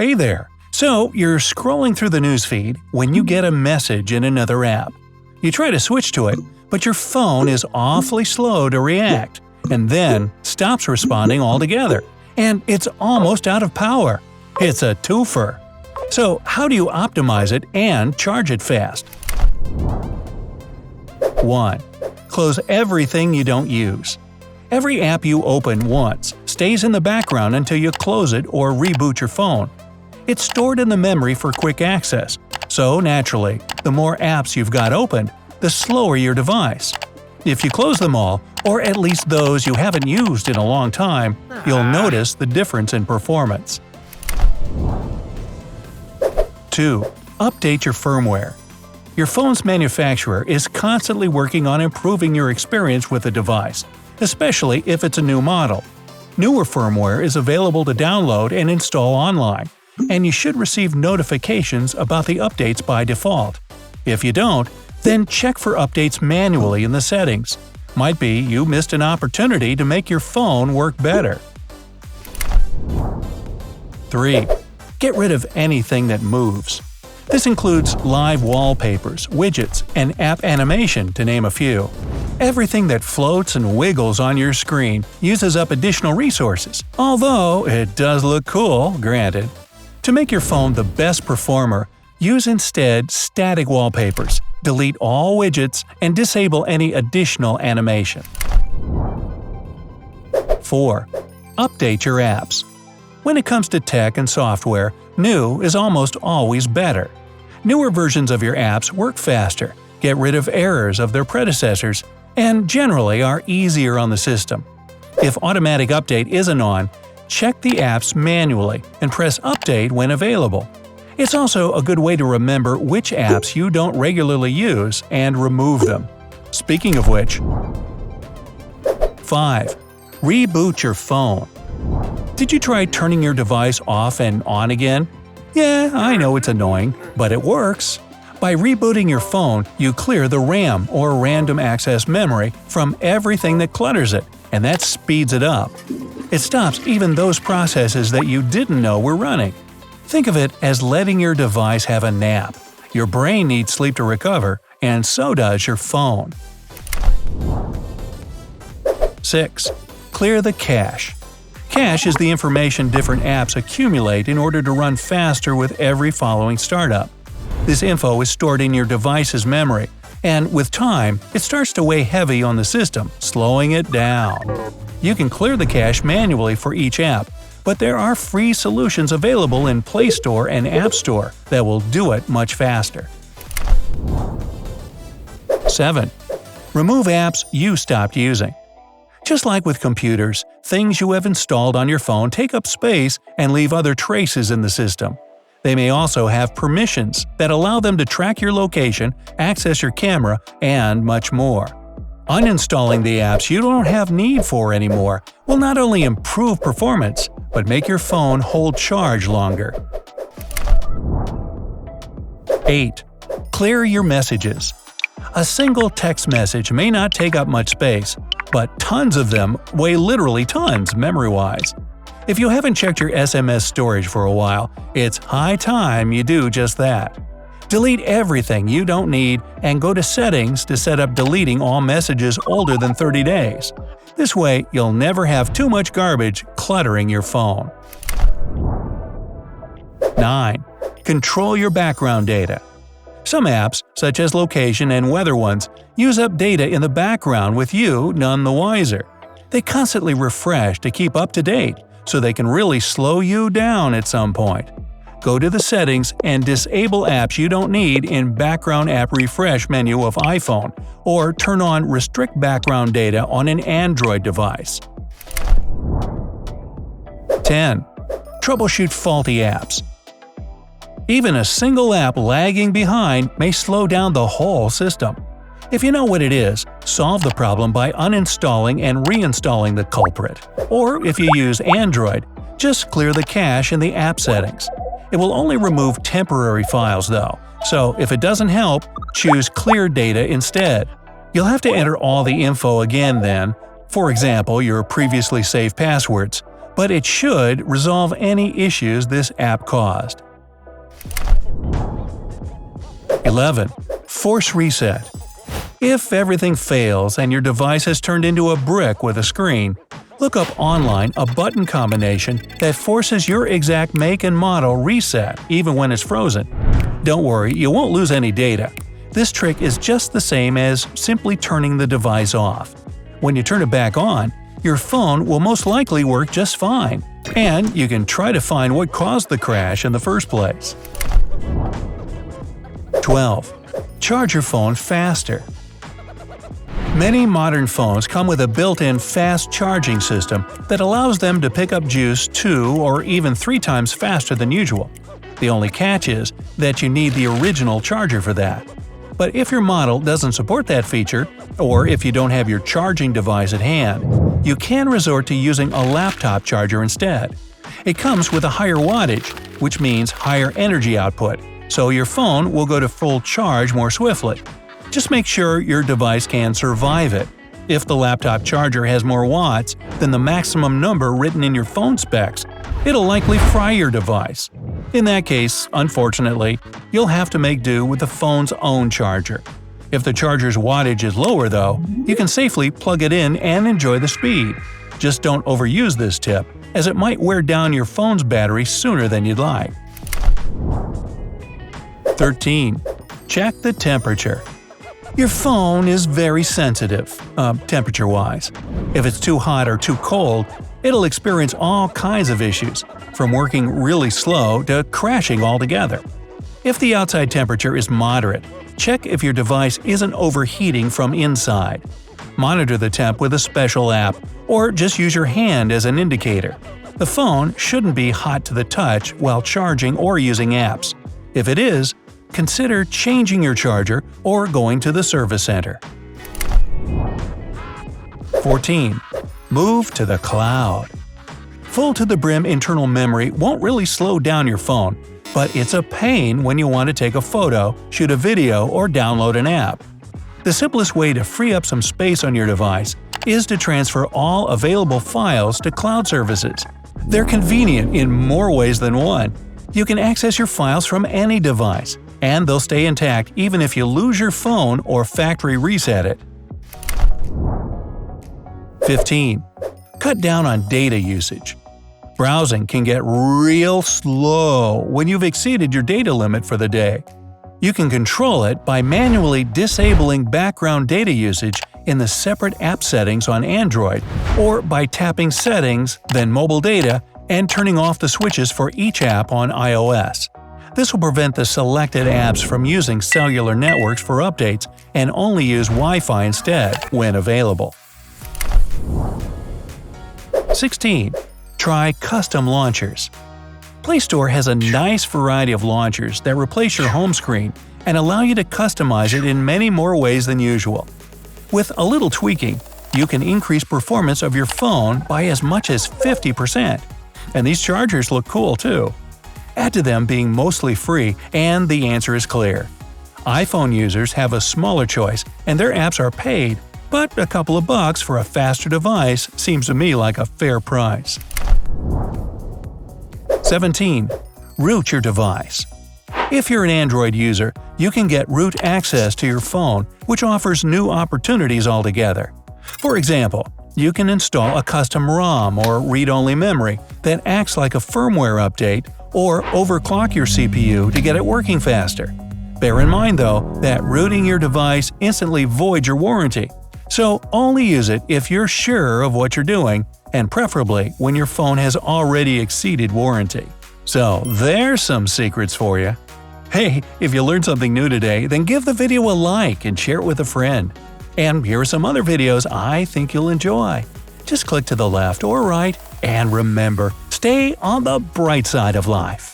Hey there! So, you're scrolling through the newsfeed when you get a message in another app. You try to switch to it, but your phone is awfully slow to react, and then stops responding altogether, and it's almost out of power. It's a twofer. So, how do you optimize it and charge it fast? 1. Close everything you don't use. Every app you open once stays in the background until you close it or reboot your phone. It's stored in the memory for quick access, so naturally, the more apps you've got opened, the slower your device. If you close them all, or at least those you haven't used in a long time, you'll notice the difference in performance. 2. Update your firmware. Your phone's manufacturer is constantly working on improving your experience with the device, especially if it's a new model. Newer firmware is available to download and install online, and you should receive notifications about the updates by default. If you don't, then check for updates manually in the settings. Might be you missed an opportunity to make your phone work better. 3. Get rid of anything that moves. This includes live wallpapers, widgets, and app animation, to name a few. Everything that floats and wiggles on your screen uses up additional resources, although it does look cool, granted. To make your phone the best performer, use instead static wallpapers, delete all widgets, and disable any additional animation. 4. Update your apps. When it comes to tech and software, new is almost always better. Newer versions of your apps work faster, get rid of errors of their predecessors, and generally are easier on the system. If automatic update isn't on, check the apps manually and press Update when available. It's also a good way to remember which apps you don't regularly use and remove them. Speaking of which… 5. Reboot your phone. Did you try turning your device off and on again? Yeah, I know it's annoying, but it works. By rebooting your phone, you clear the RAM or random access memory from everything that clutters it, and that speeds it up. It stops even those processes that you didn't know were running. Think of it as letting your device have a nap. Your brain needs sleep to recover, and so does your phone. 6. Clear the cache. Cache is the information different apps accumulate in order to run faster with every following startup. This info is stored in your device's memory, and with time, it starts to weigh heavy on the system, slowing it down. You can clear the cache manually for each app, but there are free solutions available in Play Store and App Store that will do it much faster. 7. Remove apps you stopped using. Just like with computers, things you have installed on your phone take up space and leave other traces in the system. They may also have permissions that allow them to track your location, access your camera, and much more. Uninstalling the apps you don't have need for anymore will not only improve performance, but make your phone hold charge longer. 8. Clear your messages. A single text message may not take up much space, but tons of them weigh literally tons memory-wise. If you haven't checked your SMS storage for a while, it's high time you do just that. Delete everything you don't need and go to Settings to set up deleting all messages older than 30 days. This way, you'll never have too much garbage cluttering your phone. 9. Control your background data. Some apps, such as location and weather ones, use up data in the background with you none the wiser. They constantly refresh to keep up to date, so they can really slow you down at some point. Go to the Settings and disable apps you don't need in Background App Refresh menu of iPhone, or turn on Restrict Background Data on an Android device. 10. Troubleshoot faulty apps. Even a single app lagging behind may slow down the whole system. If you know what it is, solve the problem by uninstalling and reinstalling the culprit. Or if you use Android, just clear the cache in the app settings. It will only remove temporary files though, so if it doesn't help, choose Clear Data instead. You'll have to enter all the info again then, for example your previously saved passwords, but it should resolve any issues this app caused. 11. Force reset. If everything fails and your device has turned into a brick with a screen, look up online a button combination that forces your exact make and model reset even when it's frozen. Don't worry, you won't lose any data. This trick is just the same as simply turning the device off. When you turn it back on, your phone will most likely work just fine, and you can try to find what caused the crash in the first place. 12. Charge your phone faster. Many modern phones come with a built-in fast charging system that allows them to pick up juice 2 or even 3 times faster than usual. The only catch is that you need the original charger for that. But if your model doesn't support that feature, or if you don't have your charging device at hand, you can resort to using a laptop charger instead. It comes with a higher wattage, which means higher energy output, so your phone will go to full charge more swiftly. Just make sure your device can survive it. If the laptop charger has more watts than the maximum number written in your phone specs, it'll likely fry your device. In that case, unfortunately, you'll have to make do with the phone's own charger. If the charger's wattage is lower though, you can safely plug it in and enjoy the speed. Just don't overuse this tip, as it might wear down your phone's battery sooner than you'd like. 13. Check the temperature. Your phone is very sensitive, temperature-wise. If it's too hot or too cold, it'll experience all kinds of issues, from working really slow to crashing altogether. If the outside temperature is moderate, check if your device isn't overheating from inside. Monitor the temp with a special app, or just use your hand as an indicator. The phone shouldn't be hot to the touch while charging or using apps. If it is, consider changing your charger or going to the service center. 14. Move to the cloud. Full to the brim internal memory won't really slow down your phone, but it's a pain when you want to take a photo, shoot a video, or download an app. The simplest way to free up some space on your device is to transfer all available files to cloud services. They're convenient in more ways than one. You can access your files from any device, and they'll stay intact even if you lose your phone or factory reset it. 15. Cut down on data usage. Browsing can get real slow when you've exceeded your data limit for the day. You can control it by manually disabling background data usage in the separate app settings on Android, or by tapping Settings, then Mobile Data, and turning off the switches for each app on iOS. This will prevent the selected apps from using cellular networks for updates and only use Wi-Fi instead when available. 16. Try custom launchers. Play Store has a nice variety of launchers that replace your home screen and allow you to customize it in many more ways than usual. With a little tweaking, you can increase performance of your phone by as much as 50%. And these chargers look cool too. Add to them being mostly free, and the answer is clear. iPhone users have a smaller choice, and their apps are paid, but a couple of bucks for a faster device seems to me like a fair price. 17. Root your device. If you're an Android user, you can get root access to your phone, which offers new opportunities altogether. For example, you can install a custom ROM or read-only memory that acts like a firmware update, or overclock your CPU to get it working faster. Bear in mind, though, that rooting your device instantly voids your warranty, so only use it if you're sure of what you're doing, and preferably when your phone has already exceeded warranty. So there's some secrets for you. Hey, if you learned something new today, then give the video a like and share it with a friend. And here are some other videos I think you'll enjoy. Just click to the left or right, and remember, stay on the bright side of life.